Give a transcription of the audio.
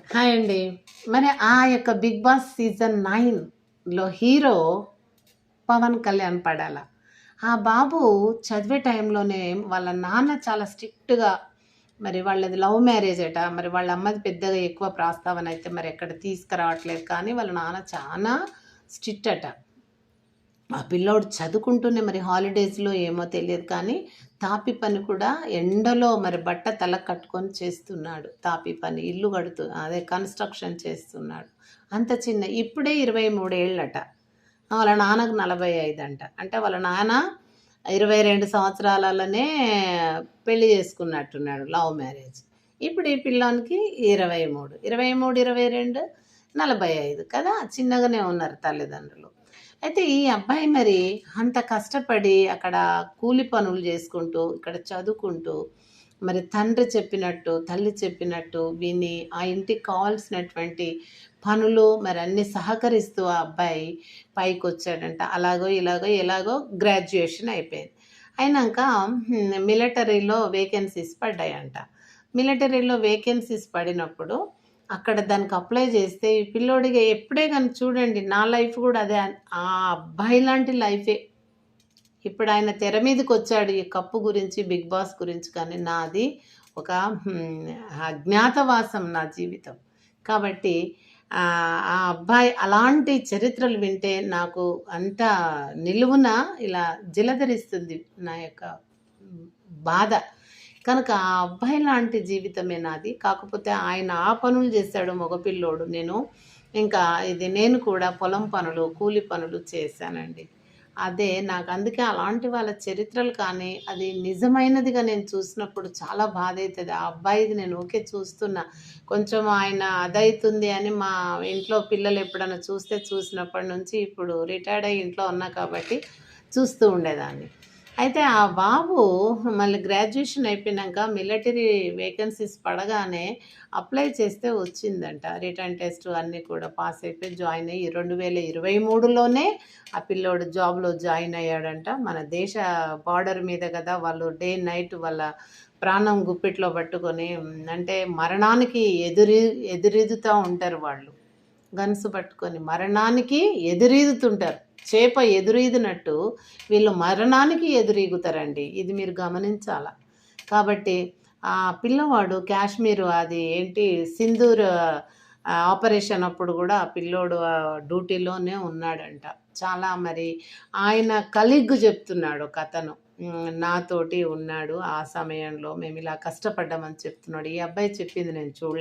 Hi అండి. మరి ఆ యొక్క 'బిగ్ బాస్' సీజన్ 9లో హీరో పవన్ కళ్యాణ్ పడాల. ఆ బాబు చదివే టైంలోనే వాళ్ళ నాన్న చాలా స్ట్రిక్ట్‌గా మరి వాళ్ళది లవ్ మ్యారేజ్ అట. మరి వాళ్ళ అమ్మది పెద్దగా ఎక్కువ ప్రస్తావన అయితే మరి ఎక్కడ తీసుకురావట్లేదు. కానీ వాళ్ళ నాన్న చానా స్ట్రిక్ట్ అట. ఆ పిల్లోడు చదువుకుంటూనే మరి హాలిడేస్‌లో ఏమో తెలియదు కానీ, తాపి పని కూడా ఎండలో మరి బట్ట తలకు కట్టుకొని చేస్తున్నాడు. తాపి పని ఇల్లు అదే కన్‌స్ట్రక్షన్ చేస్తున్నాడు. అంత చిన్న ఇప్పుడే 23 ఏళ్ళట. వాళ్ళ నాన్నకు 45 అంట. అంటే వాళ్ళ నాన్న 22 సంవత్సరాలలోనే పెళ్లి చేసుకున్నట్టున్నాడు, లవ్ మ్యారేజ్. ఇప్పుడు ఈ పిల్లోనికి 23, 23, 22, 45 కదా! చిన్నగానే ఉన్నారు తల్లిదండ్రులు. అయితే ఈ అబ్బాయి మరి అంత కష్టపడి అక్కడ కూలి పనులు చేసుకుంటూ, ఇక్కడ చదువుకుంటూ, మరి తండ్రి చెప్పినట్టు, తల్లి చెప్పినట్టు విని, ఆ ఇంటికి కావాల్సినటువంటి పనులు మరి అన్నీ సహకరిస్తూ ఆ అబ్బాయి పైకొచ్చాడంట. అలాగో ఇలాగో ఎలాగో గ్రాడ్యుయేషన్ అయిపోయింది. అయినాక మిలిటరీలో వేకెన్సీస్ పడ్డాయంట. మిలిటరీలో వేకెన్సీస్ పడినప్పుడు అక్కడ దానికి అప్లై చేస్తే ఈ పిల్లోడికి ఎప్పుడే కానీ చూడండి, నా లైఫ్ కూడా అదే. ఆ అబ్బాయి లాంటి లైఫే ఇప్పుడు ఆయన తెర మీదకి వచ్చాడు ఈ కప్పు గురించి, బిగ్ బాస్ గురించి. కానీ నాది ఒక అజ్ఞాతవాసం నా జీవితం. కాబట్టి ఆ అబ్బాయి అలాంటి చరిత్రలు వింటే నాకు అంత నిలువున ఇలా జలధరిస్తుంది నా యొక్క బాధ. కనుక ఆ అబ్బాయి లాంటి జీవితమే నాది. కాకపోతే ఆయన ఆ పనులు చేశాడు మగపిల్లోడు. నేను కూడా పొలం పనులు, కూలి పనులు చేశానండి. అదే నాకు అందుకే అలాంటి వాళ్ళ చరిత్రలు కానీ, అది నిజమైనదిగా నేను చూసినప్పుడు చాలా బాధైతది. ఆ అబ్బాయిది నేను ఊకే చూస్తున్నా. కొంచెం ఆయన అదైతుంది అని మా ఇంట్లో పిల్లలు ఎప్పుడన్నా చూసినప్పటి నుంచి ఇప్పుడు రిటైర్డ్ అయ్యి ఇంట్లో ఉన్నా కాబట్టి చూస్తూ ఉండేదాన్ని. అయితే ఆ బాబు మళ్ళీ గ్రాడ్యుయేషన్ అయిపోయినాక మిలిటరీ వేకెన్సీస్ పడగానే అప్లై చేస్తే వచ్చిందంట. రిటర్న్ టెస్ట్ అన్నీ కూడా పాస్ అయిపోయి జాయిన్ అయ్యి 2023లోనే ఆ పిల్లోడు జాబ్‌లో జాయిన్ అయ్యాడంట. మన దేశ బార్డర్ మీద కదా వాళ్ళు డే నైట్ వాళ్ళ ప్రాణం గుప్పిట్లో పట్టుకొని అంటే మరణానికి ఎదురీదుతా ఉంటారు వాళ్ళు. గన్స్ పట్టుకొని మరణానికి ఎదురీదుతుంటారు. చేప ఎదురీదినట్టు వీళ్ళు మరణానికి ఎదురీగుతారండి. ఇది మీరు గమనించాల. కాబట్టి ఆ పిల్లవాడు కాశ్మీర్ అది ఏంటి సింధూర్ ఆపరేషన్ అప్పుడు కూడా ఆ పిల్లోడు డ్యూటీలోనే ఉన్నాడంట. చాలా మరి ఆయన కలీగ్ చెప్తున్నాడు ఒకతను. నాతోటి ఉన్నాడు ఆ సమయంలో. మేము ఇలా కష్టపడ్డామని చెప్తున్నాడు. ఈ అబ్బాయి చెప్పింది నేను చూడలేదు.